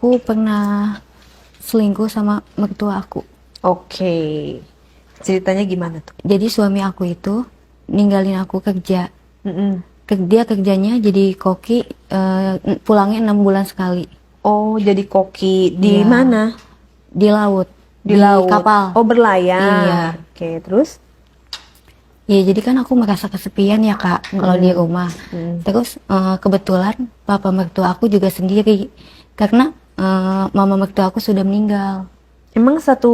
Aku pernah selingkuh sama mertua aku. Oke. Ceritanya gimana tuh? Jadi suami aku itu ninggalin aku kerja. Mm-mm. Dia kerjanya jadi koki, pulangnya 6 bulan sekali. Oh, jadi koki di Iya, mana? di laut, Di di laut. kapal. Oh, berlayar. Iya. Oke, terus? Ya jadi kan aku merasa kesepian ya Kak kalau di Mm-mm. rumah. Mm-mm. Terus kebetulan papa mertua aku juga sendiri karena mama mertua aku sudah meninggal. Emang satu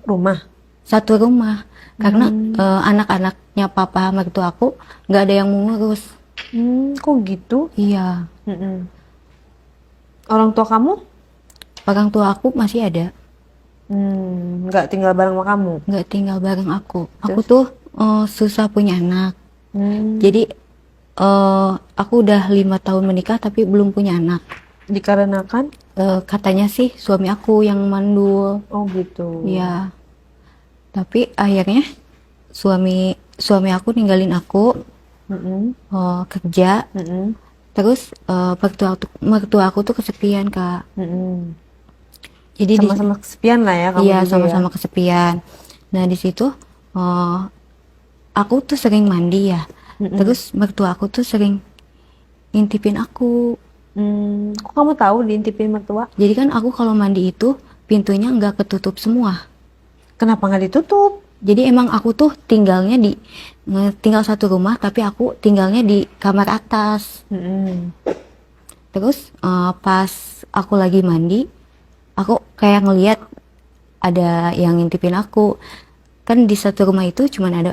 rumah? Satu rumah karena Hmm. anak-anaknya papa mertua aku nggak ada yang mengurus. Kok gitu? Iya, Mm-mm. Orang tua kamu? orang tua aku masih ada, Nggak tinggal bareng sama kamu. nggak tinggal bareng aku. Aku Terus? tuh susah punya anak. Hmm. Jadi aku udah 5 tahun menikah tapi belum punya anak. Dikarenakan? Katanya sih suami aku yang mandul. Oh, gitu. Iya, tapi akhirnya suami suami aku ninggalin aku, Mm-mm. kerja. Mm-mm. Terus mertua aku tuh kesepian Kak. Mm-mm. Jadi Sama-sama kesepian lah ya kamu iya juga ya. sama-sama kesepian. Nah di situ eh, aku tuh sering mandi ya. Mm-mm. Terus mertua aku tuh sering ngintipin aku. Kok kamu tahu diintipin mertua? Jadi kan aku kalau mandi itu pintunya nggak ketutup semua. Kenapa nggak ditutup? Jadi emang aku tuh tinggal satu rumah tapi aku tinggalnya di kamar atas. Mm-mm. Terus pas aku lagi mandi, aku kayak ngeliat ada yang ngintipin aku. Kan di satu rumah itu cuman ada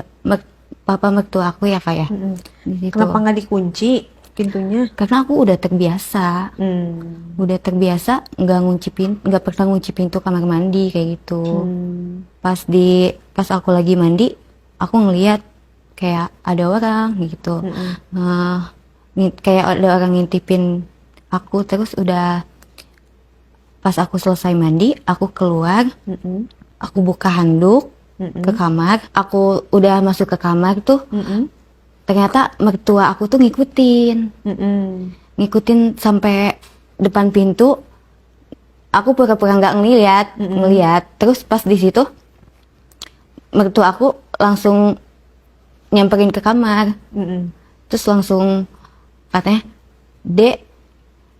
papa mertua aku ya Kak ya. Mm-mm. Di situ. Kenapa nggak dikunci pintunya? Karena aku udah terbiasa. Hmm. Udah terbiasa nggak pernah ngunci pintu kamar mandi kayak gitu. Hmm. Pas aku lagi mandi, aku ngeliat kayak ada orang gitu. Mm-mm. Kayak ada orang ngintipin aku. Terus udah pas aku selesai mandi, aku keluar, Mm-mm. aku buka handuk ke Mm-mm. kamar. Aku udah masuk ke kamar tuh, Mm-mm. ternyata mertua aku tuh Mm-mm. ngikutin sampai depan pintu. Aku pura-pura nggak ngeliat. Terus pas di situ mertua aku langsung nyamperin ke kamar. Mm-mm. Terus langsung katanya, "Dek,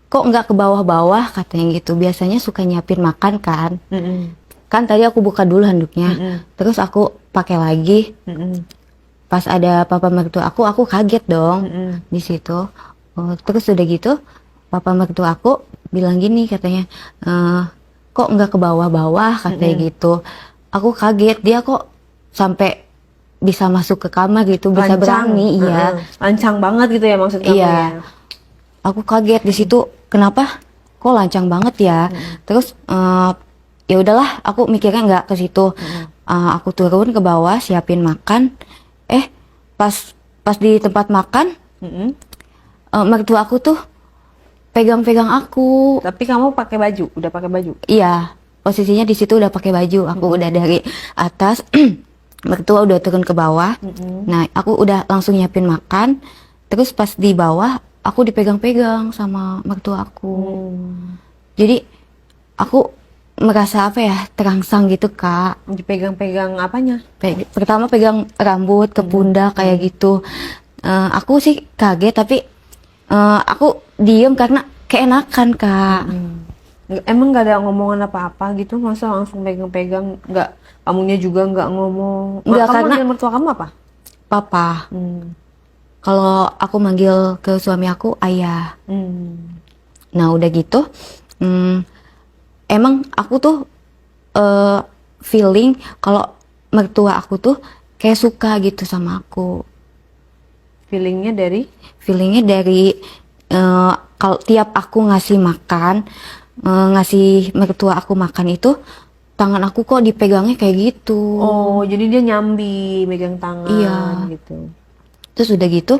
kok nggak ke bawah-bawah?" katanya gitu. Biasanya suka nyiapin makan kan. Mm-mm. Kan tadi aku buka dulu handuknya. Mm-mm. Terus aku pakai lagi. Mm-mm. Pas ada papa mertua aku kaget dong Mm-mm. di situ. Terus udah gitu, papa mertua aku bilang gini katanya, kok nggak ke bawah-bawah katanya gitu. Aku kaget dia kok sampai bisa masuk ke kamar gitu, bisa Lancang. berani. Iya, Lancang banget gitu ya maksud kamu ya? iya. Aku kaget di situ. Kenapa? Kok lancang banget ya? Terus ya udahlah, aku mikirnya nggak ke situ. Aku turun ke bawah siapin makan. Pas pas di tempat makan, Mm-mm. mertua aku tuh pegang-pegang aku. Tapi kamu pakai baju, udah pakai baju. Iya, posisinya di situ udah pakai baju. Aku udah dari atas, mertua udah turun ke bawah. Mm-mm. Nah, aku udah langsung nyiapin makan. Terus pas di bawah, aku dipegang-pegang sama mertua aku. Jadi aku merasa apa ya, terangsang gitu Kak. Dipegang-pegang apanya? Pertama pegang rambut ke pundak kayak gitu. Aku sih kaget tapi aku diem karena keenakan Kak. Emang nggak ada ngomongan apa-apa gitu? Masa langsung pegang-pegang? Nggak, kamunya juga nggak ngomong? Nggak, Kamu karena manggil mertua kamu apa? papa. Hmm. Kalau aku manggil ke suami aku ayah. Hmm. Nah udah gitu, hmm, emang aku tuh eh, feeling kalau mertua aku tuh kayak suka gitu sama aku. Feelingnya dari? Feelingnya dari kalau tiap aku ngasih makan, ngasih mertua aku makan itu, tangan aku kok dipegangnya kayak gitu. Oh, jadi dia nyambi, megang Iya. tangan gitu. Terus udah gitu,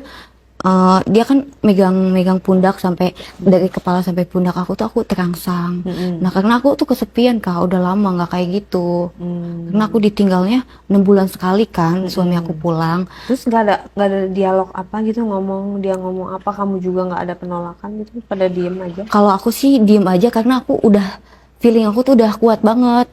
dia kan megang pundak sampai dari kepala sampai pundak aku tuh aku terangsang. Nah karena aku tuh kesepian Kak, udah lama nggak kayak gitu. Karena aku ditinggalnya 6 bulan sekali kan, suami aku pulang. Terus nggak ada dialog apa gitu, dia ngomong apa, kamu juga nggak ada penolakan gitu, pada diem aja? Kalau aku sih diem aja karena aku udah feeling aku tuh udah kuat banget.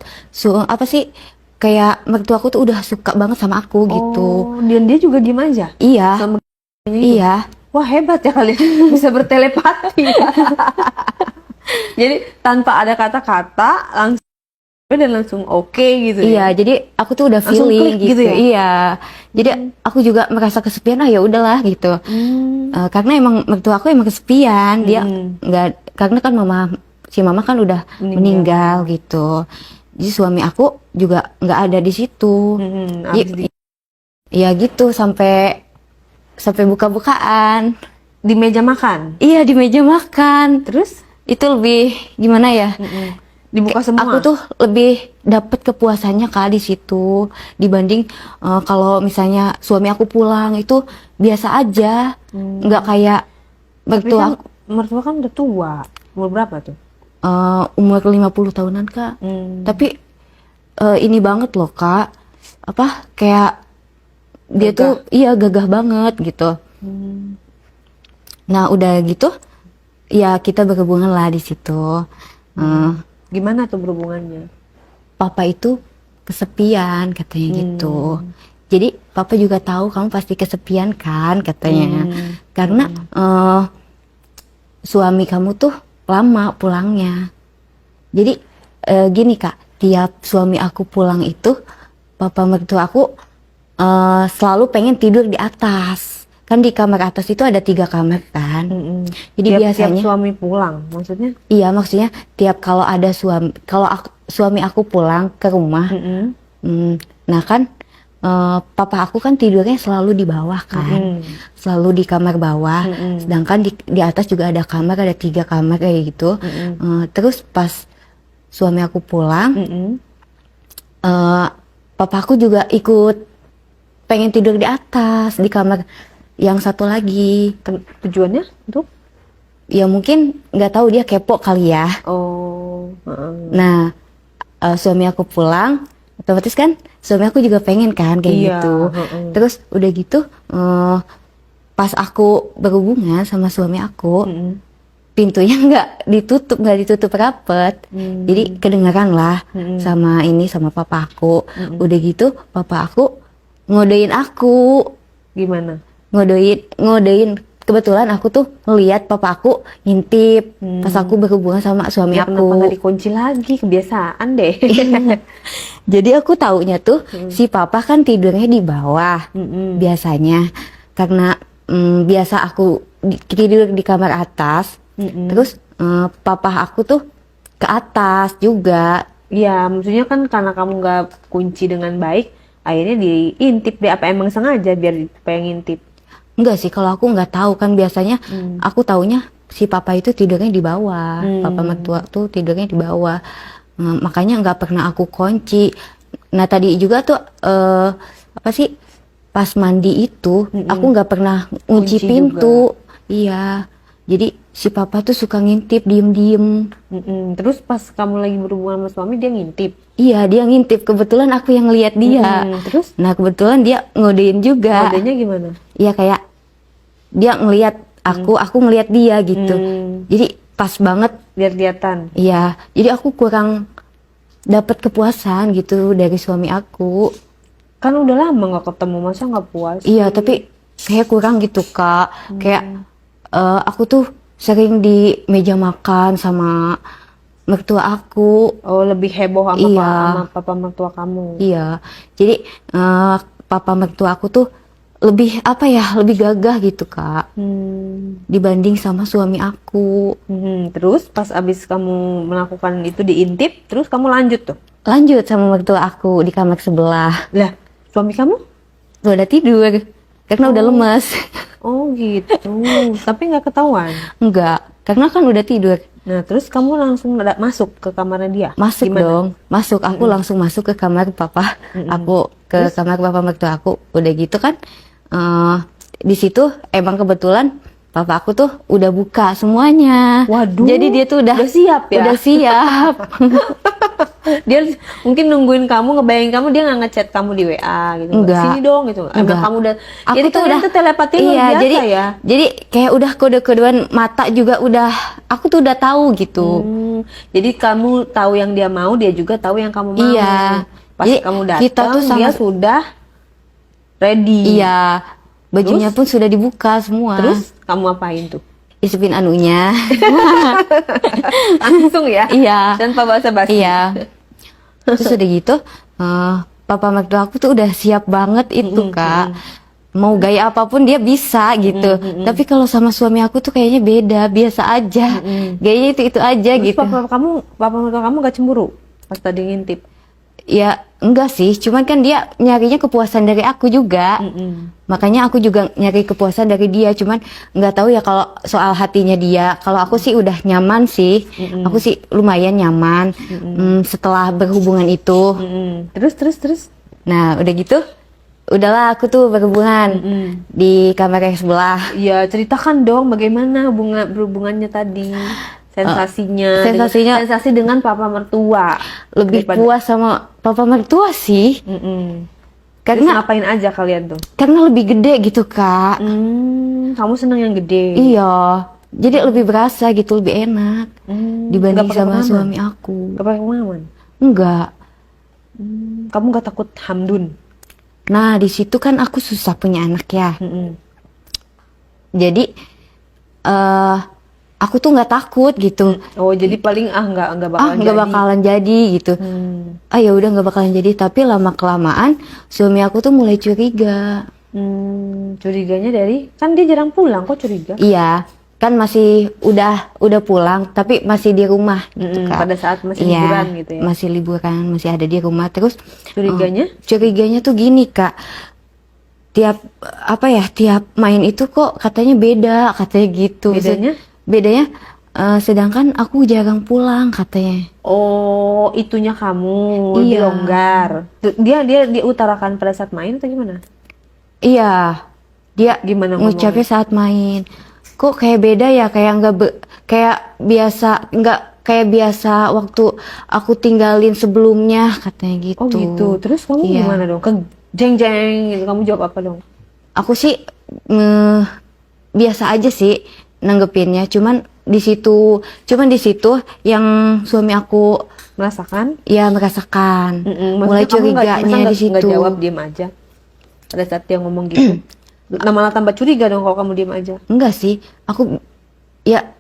Apa sih, kayak mertua aku tuh udah suka banget sama aku gitu. Oh, dan dia juga diem aja? Iya, Sama itu? iya. Wah, hebat ya kalian, bisa bertelepati. Jadi tanpa ada kata-kata langsung oke gitu Iya, ya? jadi aku tuh udah Langsung feeling klik gitu gitu. ya? Iya. Jadi aku juga merasa kesepian, ya udahlah gitu. Karena emang mertua aku emang kesepian, dia nggak, karena kan si mama kan udah meninggal gitu. Jadi suami aku juga nggak ada di situ. Ya gitu sampai buka-bukaan. Di meja makan? Iya, di meja makan. Terus? Itu lebih gimana ya? Dibuka semua? Aku tuh lebih dapat kepuasannya Kak di situ dibanding kalau misalnya suami aku pulang itu biasa aja, nggak kayak mertua aku. Mertua kan udah tua. Umur berapa tuh? Umur 50 tahunan Kak. Tapi ini banget loh Kak, apa kayak dia Gagah. tuh iya gagah banget gitu. Nah udah gitu ya kita berhubungan lah di situ. Gimana tuh berhubungannya? Papa itu kesepian katanya gitu. Jadi papa juga tahu kamu pasti kesepian kan katanya. Karena suami kamu tuh lama pulangnya. Jadi gini Kak, tiap suami aku pulang itu papa mertua aku selalu pengen tidur di atas. Kan di kamar atas itu ada 3 kamar kan. Jadi biasanya tiap suami pulang maksudnya? iya, maksudnya tiap kalau ada suami aku pulang ke rumah, nah kan papa aku kan tidurnya selalu di bawah kan, selalu di kamar bawah, sedangkan di atas juga ada kamar, ada 3 kamar kayak gitu. Terus pas suami aku pulang, papa aku juga ikut pengen tidur di atas di kamar yang satu lagi. Tujuannya untuk? Ya mungkin nggak tahu, dia kepo kali ya. Oh. Nah, suami aku pulang, otomatis kan suami aku juga pengen kan kayak Iya, gitu. Terus udah gitu, pas aku berhubungan sama suami aku, pintunya nggak ditutup rapet. Jadi kedengeran lah sama papa aku. Udah gitu, papa aku ngodein aku. Gimana? Ngodein. Kebetulan aku tuh ngeliat papa aku ngintip pas aku berhubungan sama suami Ya, aku. kenapa nggak dikunci lagi? Kebiasaan deh. Jadi aku taunya tuh si papa kan tidurnya di bawah biasanya, karena biasa aku tidur di kamar atas. Terus papa aku tuh ke atas juga. Iya, maksudnya kan karena kamu nggak kunci dengan baik, akhirnya diintip deh. Apa emang sengaja biar pengen ngintip? Enggak sih, kalau aku nggak tahu kan biasanya aku taunya si papa itu tidurnya di bawah, papa mertua tuh tidurnya di bawah. Makanya nggak pernah aku kunci. Nah tadi juga tuh apa sih, pas mandi itu aku nggak pernah kunci Kunci pintu. Iya, jadi si papa tuh suka ngintip diem-diem. Terus pas kamu lagi berhubungan sama suami, dia ngintip? Iya, dia ngintip. Kebetulan aku yang lihat dia. Terus? Nah kebetulan dia ngodein juga. Kodenya gimana? Iya, kayak dia ngelihat aku ngelihat dia gitu. Jadi pas banget. Lihat-lihatan? Iya, jadi aku kurang dapat kepuasan gitu dari suami aku. Kan udah lama nggak ketemu, masa nggak puas? Iya, tapi kayak kurang gitu Kak. Kayak aku tuh sering di meja makan sama mertua aku. Oh, lebih heboh sama Iya. sama papa mertua kamu? Iya, jadi papa mertua aku tuh lebih apa ya, lebih gagah gitu Kak, dibanding sama suami aku. Terus pas abis kamu melakukan itu diintip, terus kamu lanjut tuh? Lanjut sama mertua aku di kamar sebelah. Lah, suami kamu? Udah tidur, karena udah lemas. Oh gitu. Tapi nggak ketahuan? Enggak, karena kan udah tidur. Nah, terus kamu langsung masuk ke kamarnya dia? Masuk Gimana? dong, masuk. Aku langsung masuk ke kamar papa. Aku ke kamar papa mertua aku. Udah gitu kan, di situ emang kebetulan papa aku tuh udah buka semuanya. Waduh, Jadi dia tuh udah siap ya? Udah siap. Dia mungkin nungguin kamu, ngebayangin kamu, dia nggak ngechat kamu di WA gitu. Enggak. Sini dong gitu. Emang Enggak. kamu udah. Aku Jadi tuh kalian udah tuh telepati luar iya, biasa ya. Jadi kayak udah kode-kodean mata juga udah aku tuh udah tahu gitu. Jadi kamu tahu yang dia mau, dia juga tahu yang kamu mau. Iya. Pas Jadi kamu kita datang, tuh dia sama- sudah ready. Iya. Bajunya pun sudah dibuka semua. Terus kamu apain tuh? Isipin anunya. Langsung ya? Iya. Tanpa basa-basi. Iya. Terus udah gitu, papa mertua aku tuh udah siap banget itu Kak. Mau gaya apapun dia bisa gitu. Tapi kalau sama suami aku tuh kayaknya beda, biasa aja. Gayanya itu aja Terus gitu. papa mertua kamu gak cemburu pas tadi ngintip? Ya enggak sih, cuman kan dia nyarinya kepuasan dari aku juga. Makanya aku juga nyari kepuasan dari dia, cuman nggak tahu ya kalau soal hatinya dia. Kalau aku sih udah nyaman sih, aku sih lumayan nyaman setelah berhubungan itu. Terus? Nah udah gitu, udahlah aku tuh berhubungan di kamar yang sebelah. Ya ceritakan dong bagaimana berhubungannya tadi. Sensasi dengan papa mertua. Lebih puas sama papa mertua sih, Terus karena ngapain aja kalian tuh? lebih gede gitu Kak. Kamu seneng yang gede. Iya, jadi lebih berasa gitu, lebih enak dibanding Nggak pakai sama pengaman? suami aku. Gak pakai pengaman? Enggak. Kamu gak takut hamdun? Nah, di situ kan aku susah punya anak ya. Jadi aku tuh nggak takut gitu. Oh jadi paling nggak bakalan Nggak bakalan jadi gitu. Ya udah nggak bakalan jadi. Tapi lama kelamaan suami aku tuh mulai curiga. Curiganya dari kan dia jarang pulang, kok curiga? Iya, kan masih udah pulang, tapi masih di rumah gitu Kak. Pada saat masih Iya, liburan gitu ya? masih liburan, masih ada di rumah. Terus Curiganya? curiganya tuh gini Kak. Tiap main itu kok katanya beda, katanya gitu. Bedanya sedangkan aku jarang pulang katanya. Oh, itunya kamu Iya. dilonggar. Dia diutarakan pada saat main atau gimana? Iya, dia Gimana ngucapnya saat main. Kok kayak beda ya, kayak kayak biasa waktu aku tinggalin sebelumnya katanya gitu. Oh gitu. Terus kamu Iya. gimana dong? Jeng gitu. Kamu jawab apa dong? Aku sih biasa aja sih nanggepinnya. Cuman di situ yang suami aku Merasakan? ya merasakan. Mulai Maksudnya kamu curiganya di situ. nggak jawab, diem aja pada saat dia ngomong gitu. Malah tambah curiga dong kalau kamu diem aja. Enggak sih, aku ya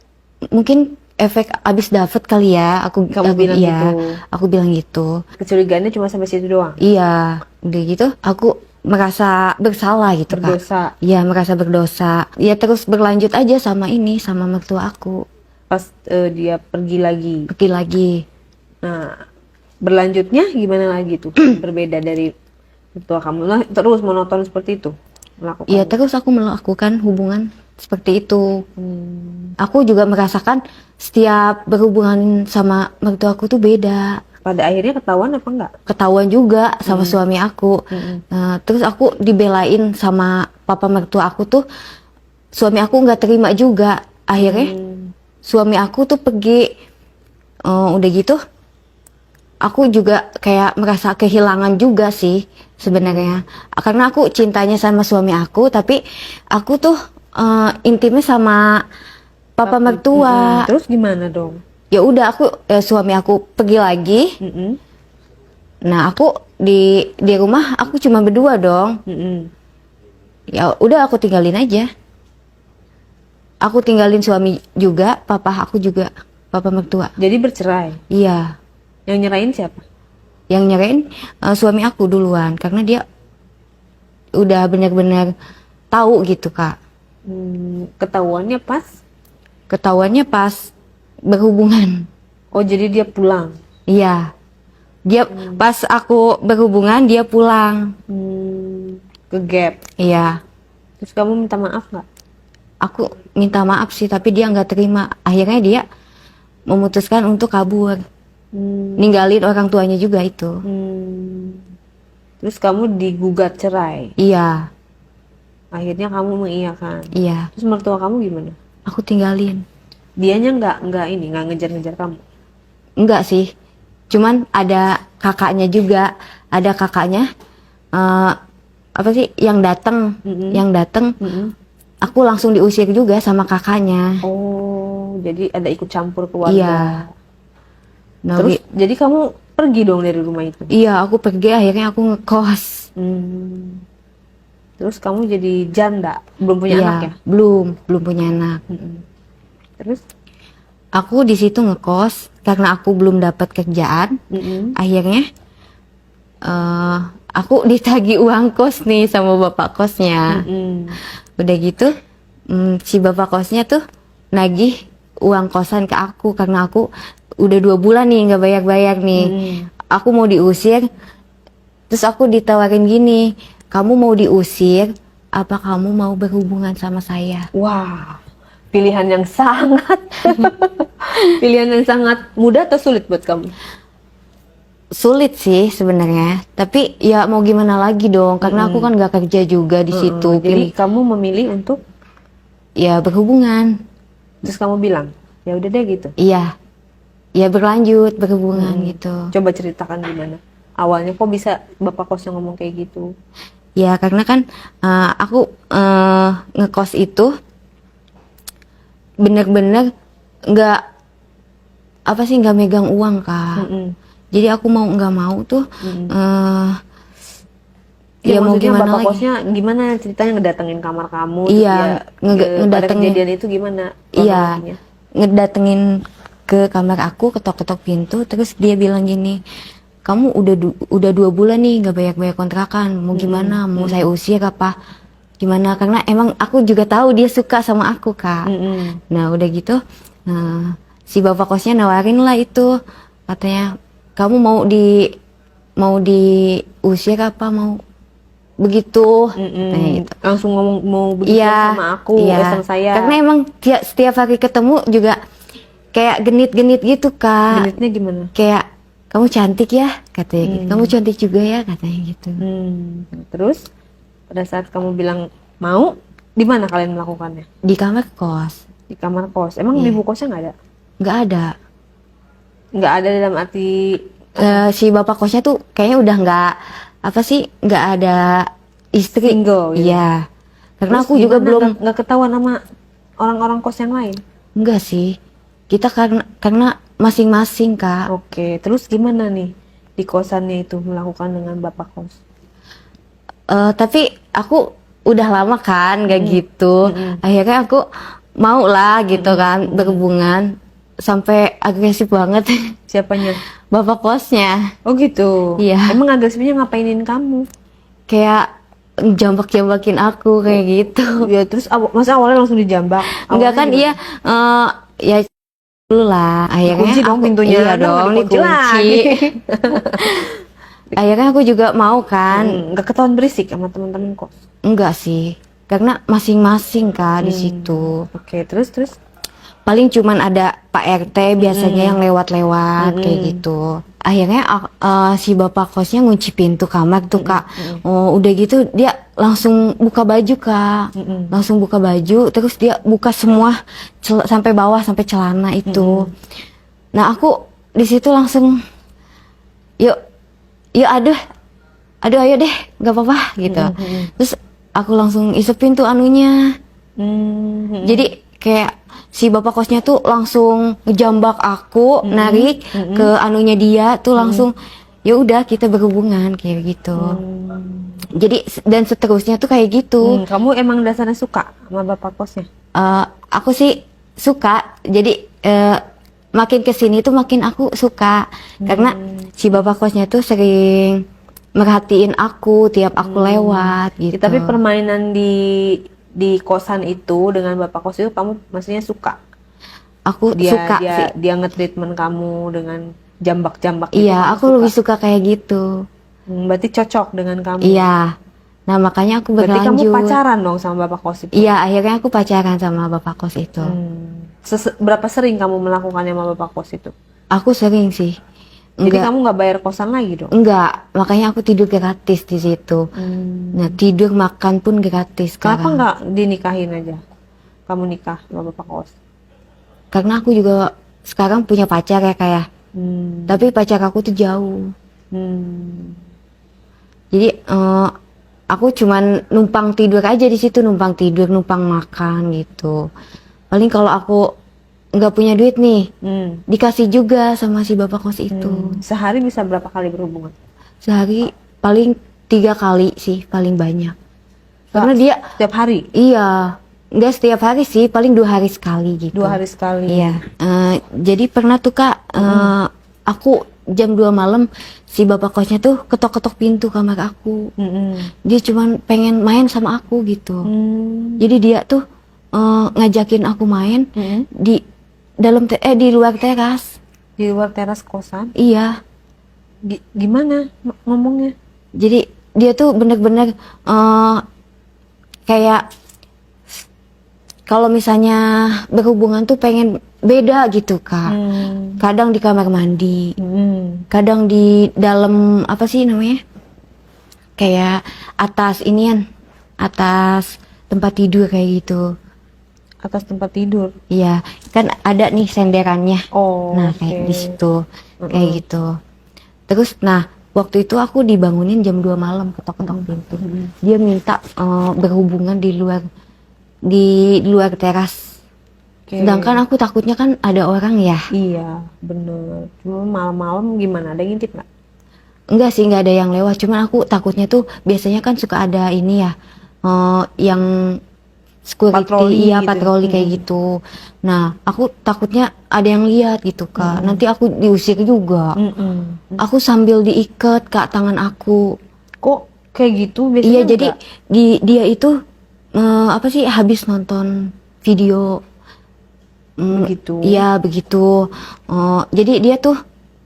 mungkin efek abis dapet kali ya. Kamu bilang gitu. Aku bilang gitu. Kecurigaannya cuma sampai situ doang. Iya, udah gitu aku merasa bersalah gitu Berdosa. Kak. Iya, merasa berdosa. Ya terus berlanjut aja sama mertua aku. Pas dia pergi lagi. Pergi lagi. Nah, berlanjutnya gimana lagi tuh? Berbeda dari mertua kamu lah, terus monoton seperti itu melakukan. Iya, terus aku melakukan hubungan seperti itu. Aku juga merasakan setiap berhubungan sama mertua aku tuh beda. Pada akhirnya ketahuan apa enggak? Ketahuan juga sama suami aku. Terus aku dibelain sama papa mertua aku tuh, suami aku nggak terima juga. Akhirnya suami aku tuh pergi. Udah gitu, aku juga kayak merasa kehilangan juga sih sebenarnya. Karena aku cintanya sama suami aku, tapi aku tuh intimnya sama papa mertua. Terus gimana dong? Ya udah suami aku pergi lagi. Nah aku di rumah aku cuma berdua dong. Ya udah aku tinggalin aja. Aku tinggalin suami juga, papa aku juga, papa mertua. Jadi bercerai. Iya. Yang nyerahin siapa? Yang nyerain suami aku duluan karena dia udah benar-benar tahu gitu Kak. Ketahuannya pas? Ketahuannya pas berhubungan. Oh jadi dia pulang? Iya. Dia pas aku berhubungan dia pulang. Ke gap? Iya. Terus kamu minta maaf nggak? Aku minta maaf sih tapi dia nggak terima. Akhirnya dia memutuskan untuk kabur. Ninggalin orang tuanya juga itu. Terus kamu digugat cerai? Iya. Akhirnya kamu mengiyakan. Iya, Terus mertua kamu gimana? aku tinggalin. Dianya nggak ngejar-ngejar kamu. Enggak sih, cuman ada kakaknya juga, ada kakaknya apa sih yang datang, Mm-mm. aku langsung diusir juga sama kakaknya. Oh, jadi ada ikut campur Iya. keluarga. Nah, Terus jadi kamu pergi dong dari rumah itu. iya aku pergi, akhirnya aku ngekos. Hmm. Terus kamu jadi janda, belum punya Iya, anak ya? belum punya anak. Mm-mm. Terus? Aku di situ ngekos karena aku belum dapat kerjaan. Mm-mm. Akhirnya aku ditagih uang kos nih sama bapak kosnya. Mm-mm. Udah gitu, si bapak kosnya tuh nagih uang kosan ke aku karena aku udah 2 bulan nih nggak bayar-bayar nih. Aku mau diusir, terus aku ditawarin gini, kamu mau diusir, apa kamu mau berhubungan sama saya? Wah, pilihan yang sangat pilihan yang sangat mudah atau sulit buat kamu? Sulit sih sebenarnya, tapi ya mau gimana lagi dong, karena aku kan nggak kerja juga di situ. Jadi kamu memilih untuk, Ya berhubungan, terus kamu bilang, ya udah deh gitu. iya, ya berlanjut berhubungan gitu. Coba ceritakan gimana. Awalnya kok bisa bapak kosnya ngomong kayak gitu? Ya karena kan aku ngekos itu bener-bener nggak apa sih nggak megang uang Kak. Mm-mm. Jadi aku mau nggak mau tuh Ya, ya mau maksudnya gimana bapak lagi? kosnya gimana ceritanya ngedatengin kamar kamu? Iya, terus dia, pada ngedatengin. kejadian itu gimana? Iya, kronologinya? ngedatengin ke kamar aku, ketok-ketok pintu, terus dia bilang gini, kamu udah 2 bulan nih nggak bayar-bayar kontrakan, mau gimana? Mau saya usir apa? Gimana? Karena emang aku juga tahu dia suka sama aku Kak. Mm-mm. Nah udah gitu, si bapak kosnya nawarin lah itu, katanya kamu mau diusir apa mau begitu? Mm-mm. Kayak gitu. Langsung ngomong mau begitu Iya, sama aku, iya. sama saya. Karena emang setiap hari ketemu juga kayak genit-genit gitu Kak. Genitnya gimana? Kayak kamu cantik ya katanya gitu. Kamu cantik juga ya katanya gitu. Terus pada saat kamu bilang mau, di mana kalian melakukannya? Di kamar kos Di kamar kos. Emang Iya. ibu kosnya nggak ada? nggak ada. Nggak ada dalam arti Si bapak kosnya tuh kayaknya udah nggak ada istri. single gitu. Iya. Karena Terus aku juga gimana? belum. Nggak ketahuan sama orang-orang kos yang lain. Enggak sih. Kita karena masing-masing Kak. Oke, terus gimana nih di kosannya itu melakukan dengan bapak kos? Tapi aku udah lama kan kayak gitu. Akhirnya aku mau lah gitu kan berhubungan sampai agresif banget Siapanya? bapak kosnya. Oh gitu. Iya. Emang agresifnya ngapainin kamu? Kayak jambak-jambakin aku kayak gitu. Ya terus masa awalnya langsung dijambak? Enggak Awalnya kan gimana? iya ya dulu lah. Akhirnya Kunci dong aku pintunya. iya dong dikunci lagi. dikunci. Akhirnya aku juga mau kan. Nggak ketahuan berisik sama teman-teman kos. Enggak sih. Karena masing-masing Kak di situ. Oke, terus Paling cuman ada Pak RT biasanya yang lewat-lewat kayak gitu. Akhirnya si bapak kosnya ngunci pintu kamar tuh Kak. Oh, udah gitu dia langsung buka baju Kak. Langsung buka baju terus dia buka semua sampai bawah sampai celana itu. Nah, aku di situ langsung yuk aduh ayo deh nggak apa-apa gitu. Terus aku langsung isepin tuh anunya. Jadi kayak si bapak kosnya tuh langsung ngejambak aku, narik ke anunya dia tuh langsung ya udah kita berhubungan kayak gitu. Jadi dan seterusnya tuh kayak gitu. kamu emang dasarnya suka sama bapak kosnya? Aku sih suka. Jadi makin kesini tuh makin aku suka karena si bapak kosnya tuh sering merhatiin aku tiap aku lewat gitu. Tapi permainan di kosan itu dengan bapak kos itu kamu maksudnya suka? Aku Dia suka dia sih. dia nge-treatment kamu dengan jambak-jambak gitu, Iya, kamu aku suka? lebih suka kayak gitu. Berarti cocok dengan kamu. Iya. Nah, makanya aku Berarti kamu berlanjut. pacaran dong sama bapak kos itu? Iya, akhirnya aku pacaran sama bapak kos itu. Berapa sering kamu melakukannya sama bapak kos itu? Aku sering sih. Jadi Enggak. kamu nggak bayar kosan lagi dong? Enggak, makanya aku tidur gratis di situ. Nah, tidur makan pun gratis Kenapa sekarang. nggak dinikahin aja? Kamu nikah sama bapak kos? Karena aku juga sekarang punya pacar ya kayak. Hmm. Tapi pacar aku tuh jauh. Hmm. Jadi aku cuman numpang tidur aja di situ, numpang tidur, numpang makan gitu. Paling kalau aku nggak punya duit nih, Hmm. dikasih juga sama si bapak kos itu. Sehari bisa berapa kali berhubungan? Sehari paling 3 kali sih, paling banyak. Karena dia, Setiap hari? iya, nggak setiap hari sih, paling 2 hari sekali gitu. 2 hari sekali? Iya. Jadi pernah tuh Kak, aku jam 2 malam si bapak kosnya tuh ketok-ketok pintu kamar aku. Mm-mm. Dia cuman pengen main sama aku gitu. Hmm. Jadi dia tuh ngajakin aku main Mm-mm. di di luar teras. Di luar teras kosan? Iya. Gimana ngomongnya? Jadi dia tuh bener-bener kayak kalau misalnya berhubungan tuh pengen beda gitu Kak. Kadang di kamar mandi, kadang di dalam apa sih namanya? Kayak atas inian, atas tempat tidur kayak gitu. Atas tempat tidur? Iya, kan ada nih senderannya. Oh, Nah, oke. kayak di situ, kayak gitu. Terus, nah, waktu itu aku dibangunin jam 2 malam ketok-ketok pintu. Dia minta berhubungan di luar teras. Oke. Sedangkan aku takutnya kan ada orang ya. Iya, bener. Cuma malam-malam gimana? Ada yang ngintip nggak? Enggak sih, nggak ada yang lewat. Cuman aku takutnya tuh biasanya kan suka ada ini ya, yang security, Patroli iya gitu. patroli kayak gitu. Nah, aku takutnya ada yang lihat gitu Kak. Nanti aku diusir juga. Aku sambil diikat Kak tangan aku. Kok kayak gitu biasanya? Iya, jadi enggak? dia itu apa sih habis nonton video. Begitu. Iya begitu. Jadi dia tuh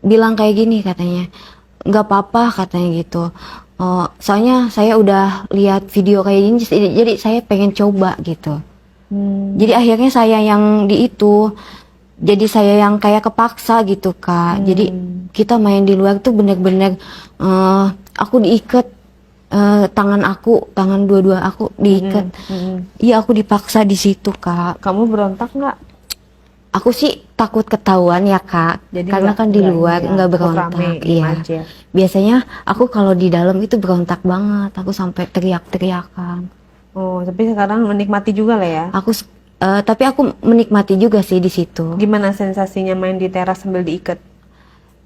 bilang kayak gini katanya, nggak apa-apa katanya gitu. Soalnya saya udah lihat video kayak gini, jadi saya pengen coba gitu. Jadi akhirnya saya yang jadi saya yang kayak kepaksa gitu Kak. Jadi kita main di luar tuh bener-bener aku diikat tangan dua-dua aku diikat. Iya aku dipaksa di situ Kak. Kamu berontak nggak? Aku sih takut ketahuan ya Kak, Jadi karena nggak- kan di nggak luar ini ya, nggak takut berontak. rame, diem Iya. aja. Biasanya aku kalau di dalam itu berontak banget, aku sampai teriak-teriakan. Oh, tapi sekarang menikmati juga lah ya. Tapi aku menikmati juga sih di situ. Gimana sensasinya main di teras sambil diikat?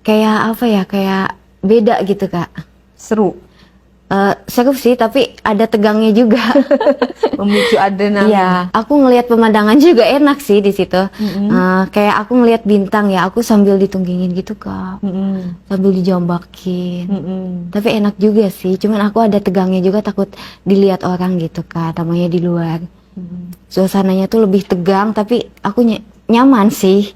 Kayak apa ya, kayak beda gitu Kak. Seru, Seru sih, tapi ada tegangnya juga. memicu adrenalin. Iya, aku ngelihat pemandangan juga enak sih di situ. Kayak aku ngelihat bintang ya, aku sambil ditunggingin gitu Kak. Sambil dijambakin. Tapi enak juga sih, cuman aku ada tegangnya juga, takut dilihat orang gitu Kak, namanya di luar. Suasananya tuh lebih tegang, tapi aku nyaman sih.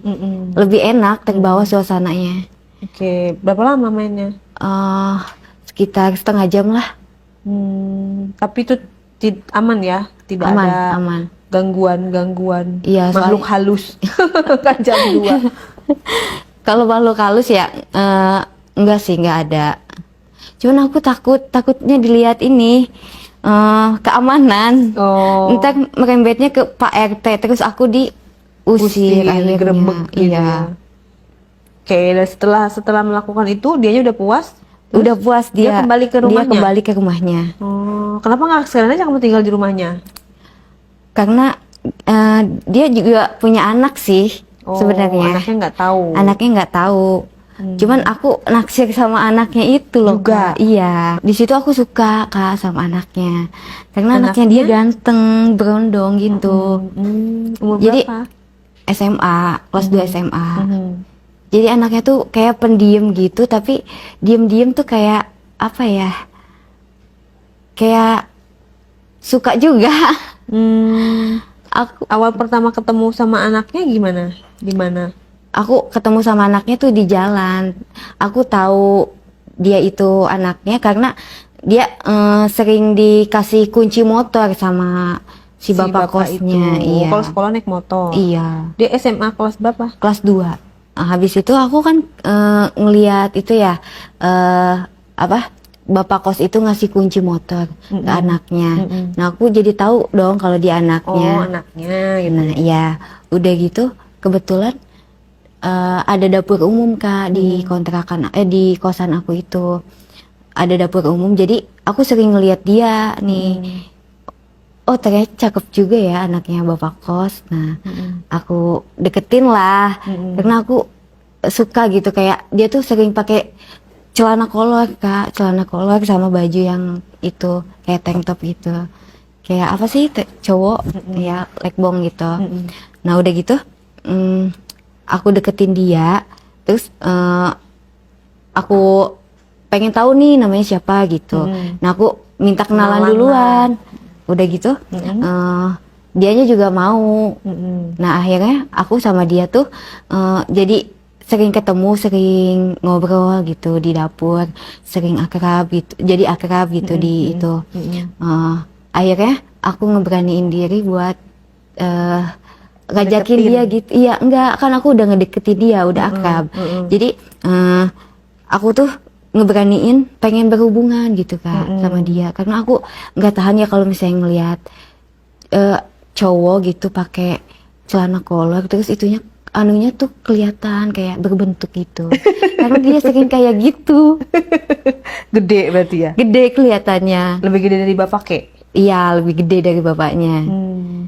Lebih enak, terbawa suasananya. Oke, berapa lama mainnya? Sekitar setengah jam lah. Tapi itu aman ya, tidak Aman, ada aman. gangguan Iya, makhluk halus kan jam 2. Kalau makhluk halus ya enggak sih, enggak ada. Cuman aku takutnya dilihat ini keamanan. Oh, Ntar merembetnya ke Pak RT, terus aku diusir akhirnya. digerebek gitu Iya. ya. Oke, dan setelah melakukan itu dianya udah puas? Udah puas dia dia. kembali ke Dia rumahnya? kembali ke rumahnya. Oh, kenapa nggak sekalian aja kamu tinggal di rumahnya? Karena dia juga punya anak sih Oh, sebenarnya. anaknya nggak tahu. Anaknya nggak tahu. Cuman aku naksir sama anaknya itu loh Juga? Kak. Iya. Di situ aku suka Kak sama anaknya. Karena anaknya Anaknya? dia ganteng, berondong gitu. Umur Jadi berapa? SMA, kelas 2 SMA. Mhm. Jadi anaknya tuh kayak pendiam gitu, tapi diem-diem tuh kayak apa ya? Kayak suka juga. Aku Awal pertama ketemu sama anaknya gimana? Di mana? aku ketemu sama anaknya tuh di jalan. Aku tahu dia itu anaknya karena dia sering dikasih kunci motor sama si bapak kosnya. itu. Iya. Kalau sekolah naik motor. Iya. Dia SMA kelas berapa? Kelas 2. habis itu aku kan ngeliat itu ya, apa, bapak kos itu ngasih kunci motor ke anaknya. Nah aku jadi tahu dong kalau dia anaknya. Oh, anaknya gitu. Nah ya udah gitu kebetulan ada dapur umum Kak di kontrakan, di kosan aku itu ada dapur umum. Jadi aku sering ngeliat dia nih. Oh ternyata cakep juga ya anaknya bapak kos. Nah aku deketin lah karena aku suka gitu, kayak dia tuh sering pakai celana kolor Kak, celana kolor sama baju yang itu kayak tank top gitu, kayak apa sih cowok ya lekbong gitu. Nah udah gitu aku deketin dia, terus aku pengen tahu nih namanya siapa gitu. Nah aku minta kenalan duluan. Udah gitu, dianya juga mau. Nah akhirnya aku sama dia tuh jadi sering ketemu, sering ngobrol gitu di dapur, sering akrab gitu, jadi akrab gitu di itu. Akhirnya aku ngeberaniin diri buat ngajakin dia gitu. Iya enggak, kan aku udah ngedeketin dia, udah akrab. Jadi aku tuh ngeberaniin pengen berhubungan gitu Kak sama dia, karena aku nggak tahan ya kalau misalnya ngelihat cowok gitu pakai celana kolor terus itunya anunya tuh kelihatan kayak berbentuk gitu. Karena dia sering kayak gitu. Gede berarti ya? Gede kelihatannya. Lebih gede dari bapak kek? Iya lebih gede dari bapaknya.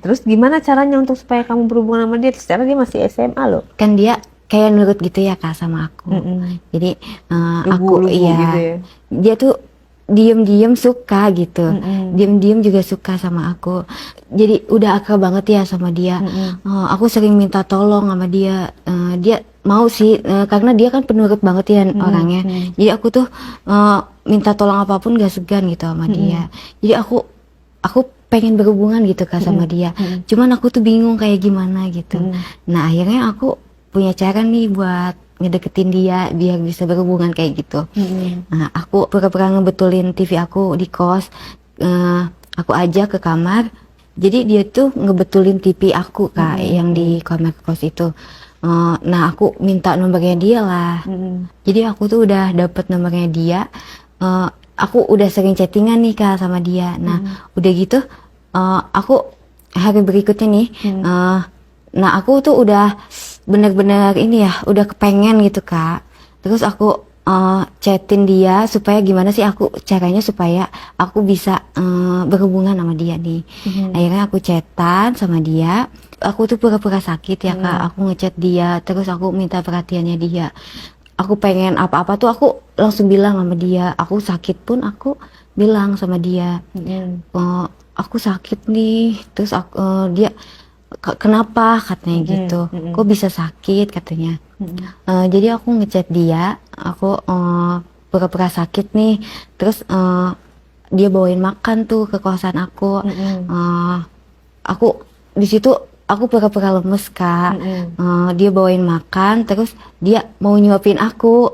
Terus gimana caranya untuk supaya kamu berhubungan sama dia? Secara dia masih SMA loh. Kan dia kayak nurut gitu ya Kak sama aku. Jadi Lugu-lugu iya gitu ya? dia tuh diem-diem suka gitu, diem-diem juga suka sama aku. Jadi udah akrab banget ya sama dia. Aku sering minta tolong sama dia, dia mau sih karena dia kan penurut banget ya orangnya. Jadi aku tuh minta tolong apapun gak segan gitu sama dia. Jadi aku pengen berhubungan gitu Kak sama dia. Cuman aku tuh bingung kayak gimana gitu. Nah akhirnya aku punya cara nih buat ngedeketin dia biar bisa berhubungan kayak gitu. Nah aku pura-pura ngebetulin TV aku di kos, aku ajak ke kamar. Jadi dia tuh ngebetulin TV aku Kak yang di kamar kos itu. Nah aku minta nomornya dia lah. Jadi aku tuh udah dapet nomornya dia. Aku udah sering chattingan nih Kak sama dia. Nah udah gitu aku hari berikutnya nih. Nah aku tuh udah bener-bener ini ya, udah kepengen gitu Kak. Terus aku chatin dia supaya gimana sih aku caranya supaya aku bisa berhubungan sama dia nih. Akhirnya aku chatan sama dia. Aku tuh pura-pura sakit ya Kak. Aku ngechat dia, terus aku minta perhatiannya dia. Aku pengen apa-apa tuh aku langsung bilang sama dia. Aku sakit pun aku bilang sama dia. Aku sakit nih. Terus dia kenapa katanya gitu, kok bisa sakit katanya. Jadi aku ngechat dia, aku pura-pura sakit nih, terus dia bawain makan tuh ke kosan aku. Aku di situ aku pura-pura lemes Kak. Dia bawain makan, terus dia mau nyuapin aku,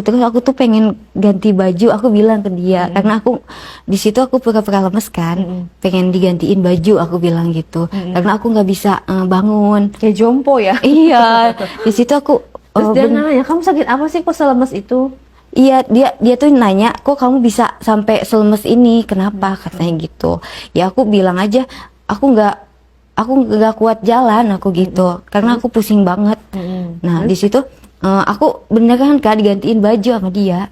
terus aku tuh pengen ganti baju. Aku bilang ke dia karena aku di situ aku pura-pura lemes kan, pengen digantiin baju. Aku bilang gitu karena aku nggak bisa bangun. Kayak jompo ya? Iya, di situ aku. Terus dia nanya, kamu sakit apa sih kok selemes itu? Iya, dia tuh nanya, kok kamu bisa sampai selemes ini, kenapa katanya gitu. Ya aku bilang aja, aku nggak kuat jalan aku gitu, karena aku pusing banget. Nah di situ aku beneran Kak digantiin baju sama dia.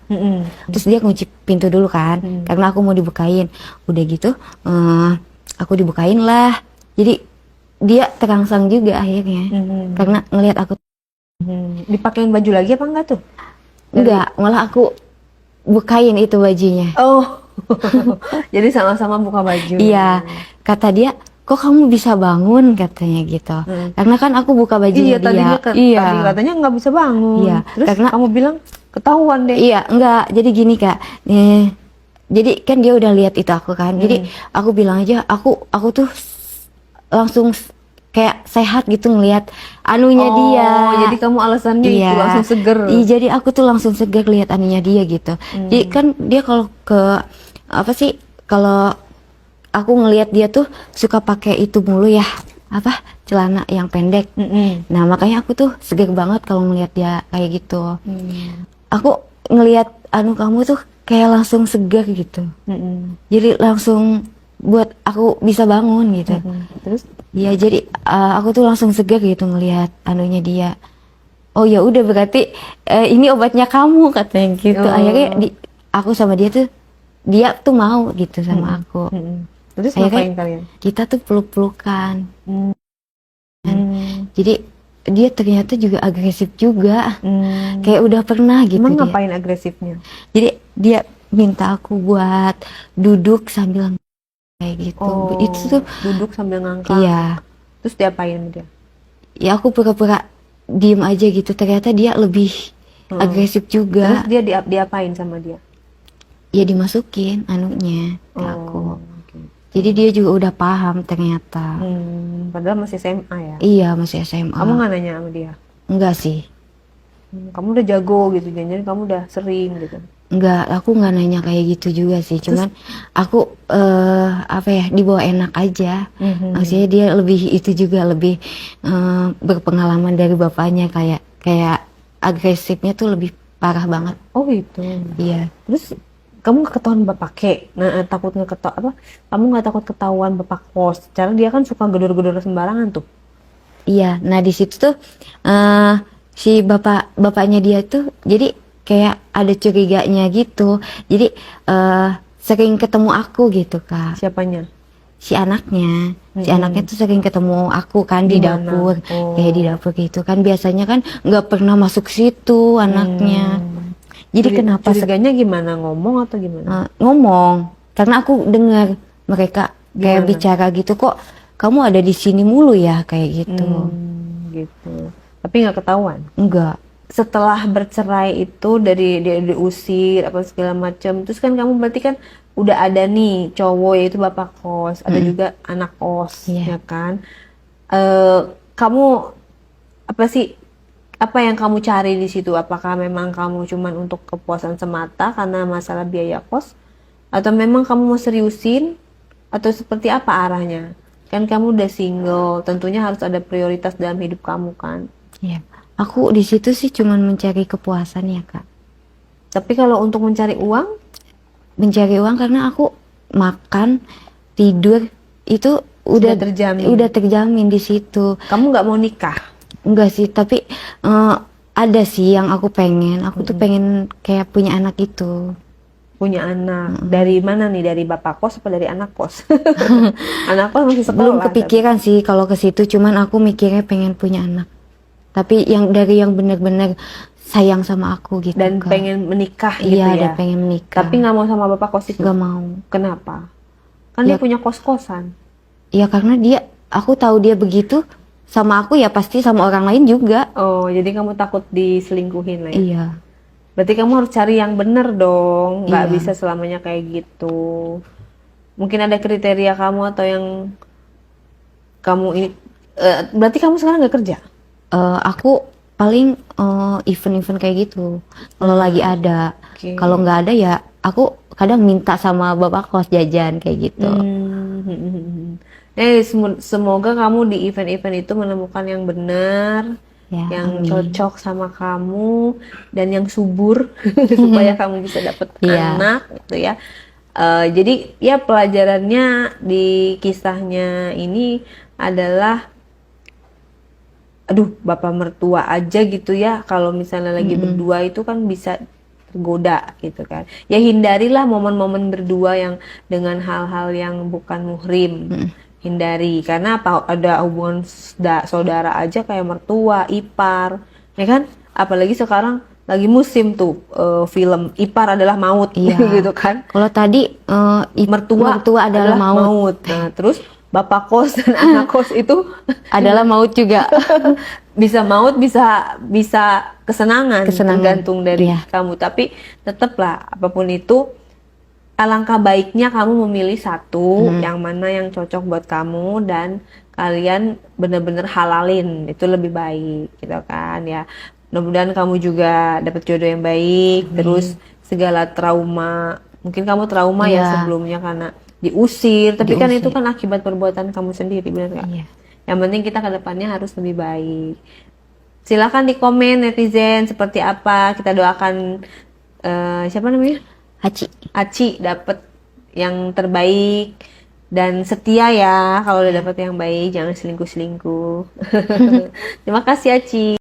Terus dia ngunci pintu dulu kan, karena aku mau dibukain. Udah gitu aku dibukain lah. Jadi dia terangsang juga akhirnya karena ngelihat aku. Dipakein baju lagi apa enggak tuh? Enggak, malah aku bukain itu bajunya. Oh, jadi sama-sama buka baju. Iya, kata dia, kok kamu bisa bangun katanya gitu. Karena kan aku buka bajunya dia. Tadi katanya nggak bisa bangun. Iya, terus karena kamu bilang ketahuan deh. Iya, enggak. Jadi gini Kak. Jadi kan dia udah lihat itu aku kan. Jadi aku bilang aja, aku tuh langsung kayak sehat gitu ngelihat anunya dia. Jadi kamu alasannya itu langsung seger. Iya, jadi aku tuh langsung seger lihat anunya dia gitu. Jadi kan dia kalau ke apa sih, kalau aku ngelihat dia tuh suka pakai itu mulu ya, apa celana yang pendek. Nah makanya aku tuh seger banget kalau ngelihat dia kayak gitu. Aku ngelihat kamu tuh kayak langsung segar gitu. Jadi langsung buat aku bisa bangun gitu. Terus Ya jadi aku tuh langsung segar gitu ngelihat dia. Oh ya udah berarti ini obatnya kamu katanya gitu. Akhirnya aku sama dia tuh mau gitu sama aku. Terus Akhirnya ngapain kalian? kita tuh peluk-pelukan. Jadi dia ternyata juga agresif juga. Kayak udah pernah gitu. Emang dia. ngapain agresifnya? Jadi dia minta aku buat duduk sambil kayak gitu. Itu tuh duduk sambil ngangkat. iya. Terus diapain sama dia? Ya aku pura-pura diem aja gitu. Ternyata dia lebih agresif juga. Terus dia diapain sama dia? Ya dimasukin ke aku. Okay. Jadi dia juga udah paham ternyata. Padahal masih SMA ya? Iya masih SMA. Kamu nggak nanya sama dia? Enggak sih. Kamu udah jago gitu, jadi kamu udah sering gitu. Enggak, aku nggak nanya kayak gitu juga sih. Cuman aku dibawa enak aja. Maksudnya dia lebih itu juga lebih berpengalaman dari bapaknya, kayak agresifnya tuh lebih parah banget. Oh gitu. Iya. Terus kamu nggak ketahuan bapak kek? Nah, takut nggak ketahuan apa? Kamu nggak takut ketahuan bapak kos? Karena dia kan suka gedor-gedor sembarangan tuh. Iya. Nah di situ tuh si bapaknya dia tuh jadi kayak ada curiganya gitu. Jadi sering ketemu aku gitu Kak. Siapanya? Si anaknya tuh sering ketemu aku kan di dapur. Kayak di dapur gitu kan, biasanya kan nggak pernah masuk situ anaknya. Jadi kenapa curiganya gimana, ngomong atau gimana? Ngomong, karena aku dengar mereka kayak bicara gitu, kok kamu ada di sini mulu ya kayak gitu. Gitu. Tapi nggak ketahuan? Enggak. Setelah bercerai itu dari dia diusir apa segala macam, terus kan kamu berarti kan udah ada nih cowok yaitu bapak kos, ada juga anak kos, ya kan? Kamu apa yang kamu cari di situ? Apakah memang kamu cuman untuk kepuasan semata karena masalah biaya kos, atau memang kamu mau seriusin, atau seperti apa arahnya? Kan kamu udah single, tentunya harus ada prioritas dalam hidup kamu kan? Iya. Aku di situ sih cuman mencari kepuasan ya Kak. Tapi kalau untuk mencari uang? Mencari uang karena aku makan, tidur itu udah terjamin di situ. Kamu nggak mau nikah? Enggak sih, tapi ada sih yang aku pengen. Aku tuh pengen kayak punya anak itu. Punya anak. Dari mana nih? Dari bapak kos apa dari anak kos? Anak kos masih sekolah. Belum kepikiran sih kalau ke situ, cuman aku mikirnya pengen punya anak. Tapi yang benar-benar sayang sama aku gitu. Dan Kak. Pengen menikah gitu ya? ya? Iya, pengen menikah. Tapi nggak mau sama bapak kos itu? Nggak mau. Kenapa? Kan dia punya kos-kosan. Iya, karena aku tahu dia begitu sama aku, ya pasti sama orang lain juga. Oh, jadi kamu takut diselingkuhin lah ya? Iya. Berarti kamu harus cari yang bener dong. Nggak bisa selamanya kayak gitu. Mungkin ada kriteria kamu atau yang kamu ini. Berarti kamu sekarang nggak kerja? Aku paling event-event kayak gitu. Kalau lagi ada. Kalau nggak ada ya aku kadang minta sama bapak kos jajan kayak gitu. Semoga kamu di event-event itu menemukan yang benar, yang cocok sama kamu dan yang subur supaya kamu bisa dapat anak gitu ya. Jadi ya pelajarannya di kisahnya ini adalah bapak mertua aja gitu ya, kalau misalnya lagi berdua itu kan bisa tergoda gitu kan. Ya hindarilah momen-momen berdua yang dengan hal-hal yang bukan muhrim. Hindari, karena apa, ada hubungan saudara aja kayak mertua, ipar, ya kan? Apalagi sekarang lagi musim tuh film Ipar Adalah Maut, gitu kan? Kalau tadi mertua adalah maut. Nah, terus bapak kos dan anak kos itu adalah maut juga. Bisa maut, bisa kesenangan. Tergantung dari kamu. Tapi tetaplah apapun itu, alangkah baiknya kamu memilih satu yang mana yang cocok buat kamu dan kalian benar-benar halalin, itu lebih baik gitu kan ya. Mudah-mudahan kamu juga dapat jodoh yang baik. Terus segala trauma, mungkin kamu trauma ya sebelumnya karena diusir, tapi kan itu kan akibat perbuatan kamu sendiri, benar nggak? Yang penting kita ke depannya harus lebih baik. Silakan di komen netizen seperti apa. Kita doakan siapa namanya? Aci dapat yang terbaik dan setia ya. Kalau udah dapat yang baik, jangan selingkuh-selingkuh. Terima kasih Aci.